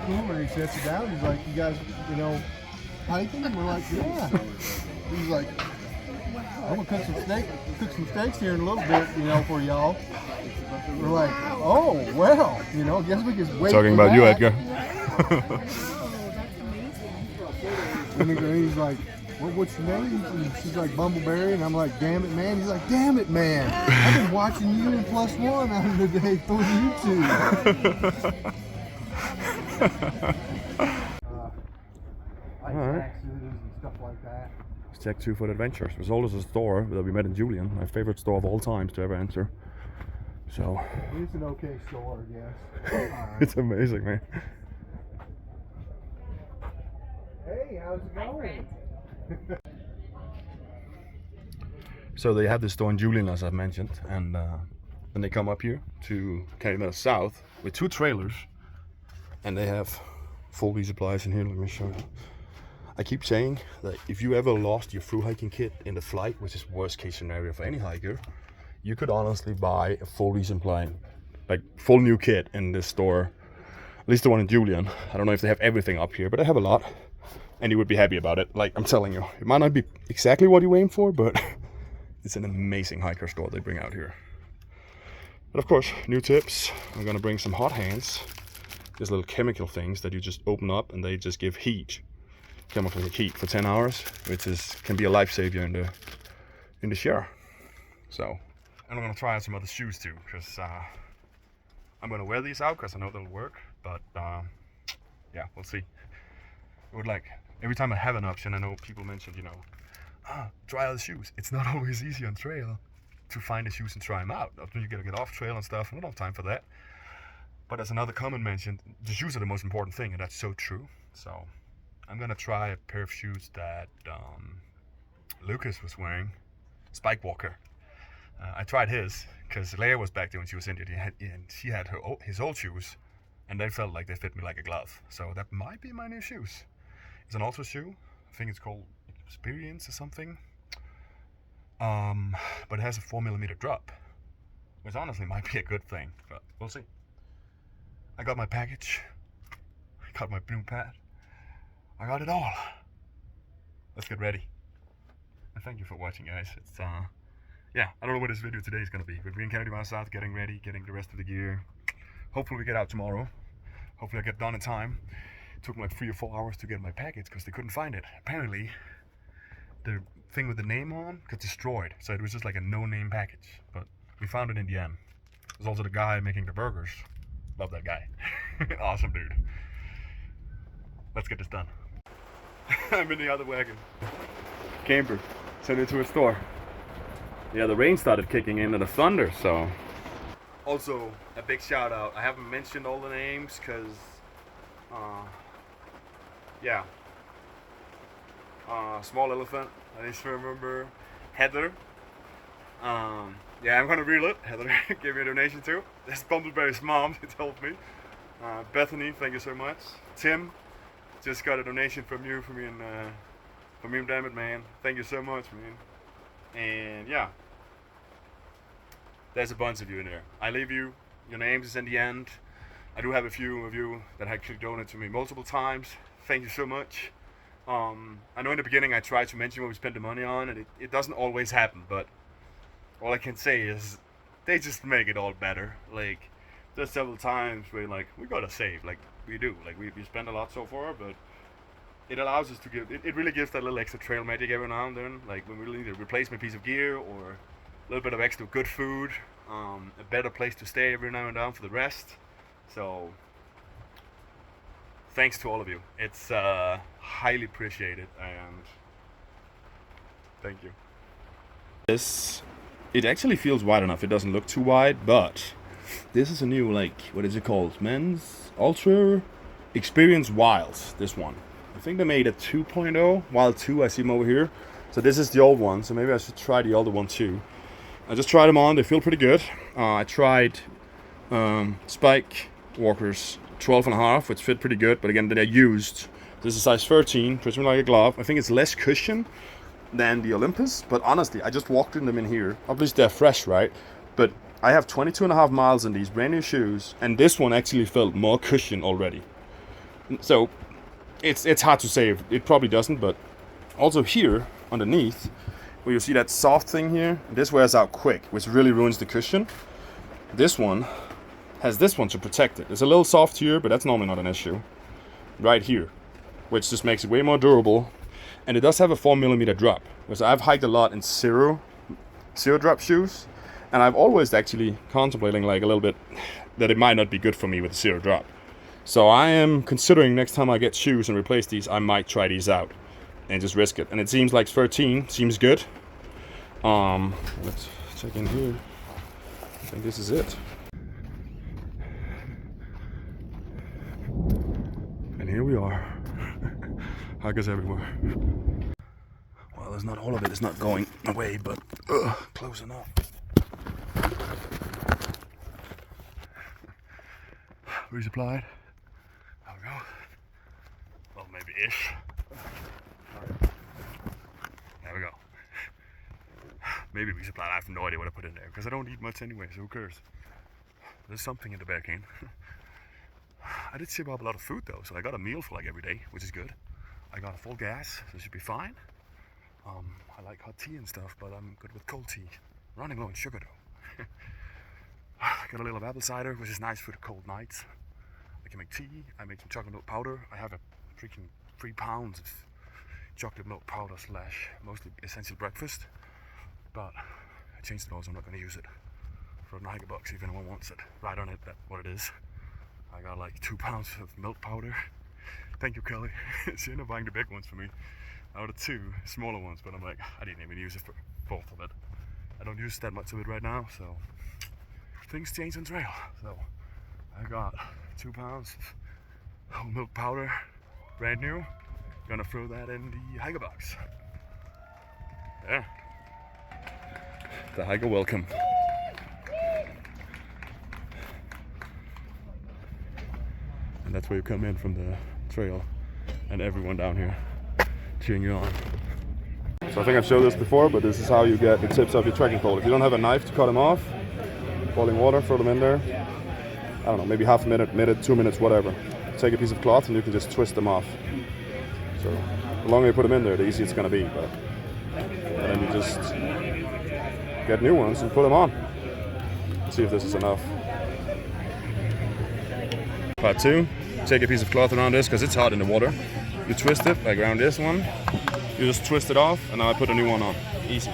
cooler. He sets it down. He's like, you guys, you know, hiking? And we're like, yeah. He's like, I'm gonna cook some steaks here in a little bit, you know, for y'all. We're like, oh well, you know, guess we just wait. Talking about that. you, Edgar. And he's like, well, what's your name? And she's like, Bumbleberry. And I'm like, damn it, man. He's like, damn it, man. I've been watching you in +One out of the day on YouTube. Alright. And stuff like that. Let's check thru-hike. There's always a store that we met in Julian, my favorite store of all times to ever enter. So it's an okay store, I guess. Right. It's amazing, man. Hey, how's it going? So they have this store in Julian, as I've mentioned, and then they come up here to KMS South with 2 trailers, and they have full resupplies in here. Let me show you. I keep saying that if you ever lost your thru-hiking kit in the flight, which is worst case scenario for any hiker, you could honestly buy a full resupply, like full new kit in this store. At least the one in Julian. I don't know if they have everything up here, but they have a lot. And you would be happy about it. Like, I'm telling you, it might not be exactly what you aim for, but it's an amazing hiker store they bring out here. But of course, new tips. I'm gonna bring some hot hands. These little chemical things that you just open up and they just give heat. Chemical heat for 10 hours, which can be a lifesaver in the shower. So, and I'm gonna try out some other shoes too, because I'm gonna wear these out because I know they'll work. But yeah, we'll see. I would like, every time I have an option, I know people mentioned, you know, try out the shoes. It's not always easy on trail to find the shoes and try them out. Often you gotta get off trail and stuff, and I don't have time for that. But as another comment mentioned, the shoes are the most important thing, and that's so true. So I'm gonna try a pair of shoes that Lucas was wearing, Spike Walker. I tried his because Leia was back there when she was injured, and she had his old shoes, and they felt like they fit me like a glove. So that might be my new shoes. It's an ultra shoe. I think it's called Experience or something. But it has a 4mm drop, which honestly might be a good thing, but we'll see. I got my package. I got my new pad. I got it all. Let's get ready. And thank you for watching, guys. It's yeah, I don't know what this video today is gonna be, but we're in KMS South, getting ready, getting the rest of the gear. Hopefully we get out tomorrow. Hopefully I get done in time. It took me like 3 or 4 hours to get my package because they couldn't find it. Apparently, the thing with the name on got destroyed, so it was just like a no-name package. But we found it in the end. There's also the guy making the burgers. Love that guy. Awesome dude. Let's get this done. I'm in the other wagon. Camper. Sent it to a store. Yeah, the rain started kicking in and the thunder, so. Also, a big shout out. I haven't mentioned all the names because, yeah. Small Elephant, I just remember. Heather. Yeah, I'm gonna reel it. Heather gave me a donation too. That's Bumbleberry's mom, she told me. Bethany, thank you so much. Tim, just got a donation from you, for me and Damn It Man. Thank you so much, man. And yeah, there's a bunch of you in there. I leave you, your names is in the end. I do have a few of you that actually donated to me multiple times. Thank you so much. I know in the beginning I tried to mention what we spent the money on, and it doesn't always happen, but all I can say is they just make it all better. Like, there's several times where like, we gotta save, like we do. Like we spend a lot so far, but it allows us to give, it really gives that little extra trail magic every now and then. Like when we really need a replacement piece of gear or a little bit of extra good food, a better place to stay every now and then for the rest. So thanks to all of you. It's highly appreciated, and thank you. It actually feels wide enough. It doesn't look too wide, but this is a new, like, what is it called? Men's Ultra Experience Wilds, this one. I think they made a 2.0, Wild 2, I see them over here. So this is the old one, so maybe I should try the older one too. I just tried them on, they feel pretty good. I tried Spike Walker's 12.5, which fit pretty good, but again, they're used. This is size 13, fits me like a glove. I think it's less cushion than the Olympus, but honestly, I just walked in them in here. Obviously they're fresh, right? But I have 22.5 miles in these brand new shoes, and this one actually felt more cushion already. So it's hard to say. It probably doesn't, but also here underneath, where you see that soft thing here, this wears out quick, which really ruins the cushion. This one has this one to protect it. It's a little soft here, but that's normally not an issue. Right here, which just makes it way more durable. And it does have a 4mm drop, because I've hiked a lot in zero drop shoes, and I've always actually contemplating like a little bit that it might not be good for me with zero drop. So I am considering next time I get shoes and replace these, I might try these out and just risk it. And it seems like 13 seems good. Let's check in here. I think this is it. And here we are. Hikers everywhere. Well, there's not all of it. It's not going away, but close enough. Resupplied. There we go. Well, maybe ish. There we go. Maybe resupplied. I have no idea what I put in there because I don't eat much anyway, so who cares? There's something in the bear can. I did sip up a lot of food though, so I got a meal for like every day, which is good. I got a full gas, so it should be fine. I like hot tea and stuff, but I'm good with cold tea. Running low on sugar though. I got a little apple cider, which is nice for the cold nights. I can make tea, I make some chocolate milk powder. I have a freaking 3 pounds of chocolate milk powder slash mostly essential breakfast. But I changed the laws, I'm not going to use it for a hiker box if anyone wants it. Right on it, that's what it is. I got like 2 pounds of milk powder. Thank you, Kelly. She ended up buying the big ones for me out of 2 smaller ones, but I'm like, I didn't even use it for both of it. I don't use that much of it right now, so things change on trail. So I got 2 pounds of whole milk powder, brand new. Gonna throw that in the hiker box. Yeah. The hiker welcome. And that's where you come in from the trail, and everyone down here cheering you on. So I think I've showed this before, but this is how you get the tips of your trekking pole. If you don't have a knife to cut them off, boiling water, throw them in there. I don't know, maybe half a minute, 2 minutes, whatever. Take a piece of cloth and you can just twist them off. So the longer you put them in there, the easier it's gonna be. But and then you just get new ones and put them on. Let's see if this is enough. Part 2, take a piece of cloth around this because it's hot in the water. You twist it like around this one. You just twist it off, and now I put a new one on. Easy.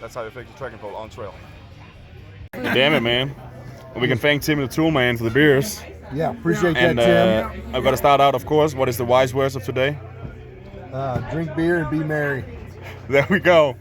That's how you fix the trekking pole on trail. Damn it, man. We can thank Tim the Tool Man for the beers. Yeah, appreciate that, Tim. I've got to start out, of course. What is the wise words of today? Drink beer and be merry. There we go.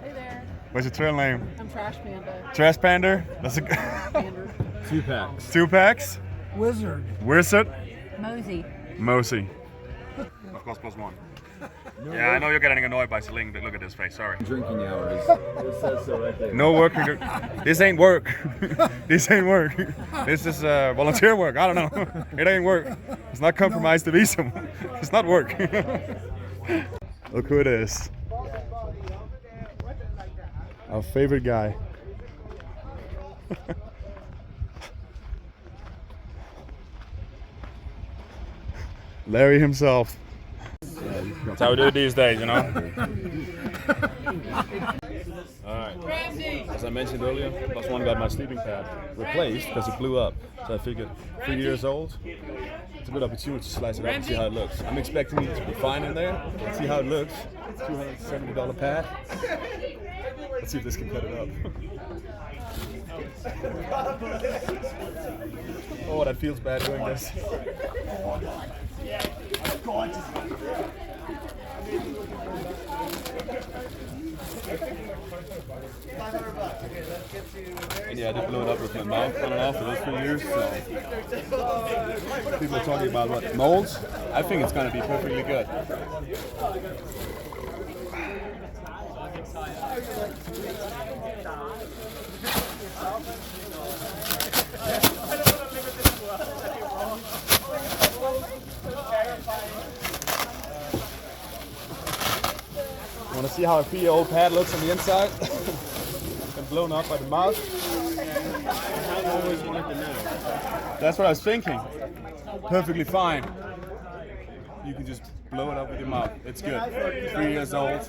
Hey there. What's your trail name? I'm Trash Panda. Trash Panda? That's a Pander. 2 packs. 2 packs? Wizard. Wizard? Mosey. Mosi. Of course, +1. Yeah, I know you're getting annoyed by Celine, but look at this face, sorry. Drinking hours. It says so right there. No work. This ain't work. This ain't work. This is volunteer work. I don't know. It ain't work. It's not compromised to be someone. It's not work. Look who it is. Our favorite guy. Larry himself. That's how we do it these days, you know? Alright. As I mentioned earlier, +1 got my sleeping pad replaced because it blew up. So I figured 3 years old, it's a good opportunity to slice it up and see how it looks. I'm expecting it to be fine in there. Let's see how it looks. $270 pad. Let's see if this can cut it up. Oh, that feels bad doing this. And yeah, I did blow it up with my mouth on and off for those 3 years. So people are talking about what molds. I think it's going to be perfectly good. Want to see how a 3-year-old pad looks on the inside? And blown up by the mouth. That's what I was thinking. perfectly fine. You can just blow it up with your mouth. It's good. 3 years old.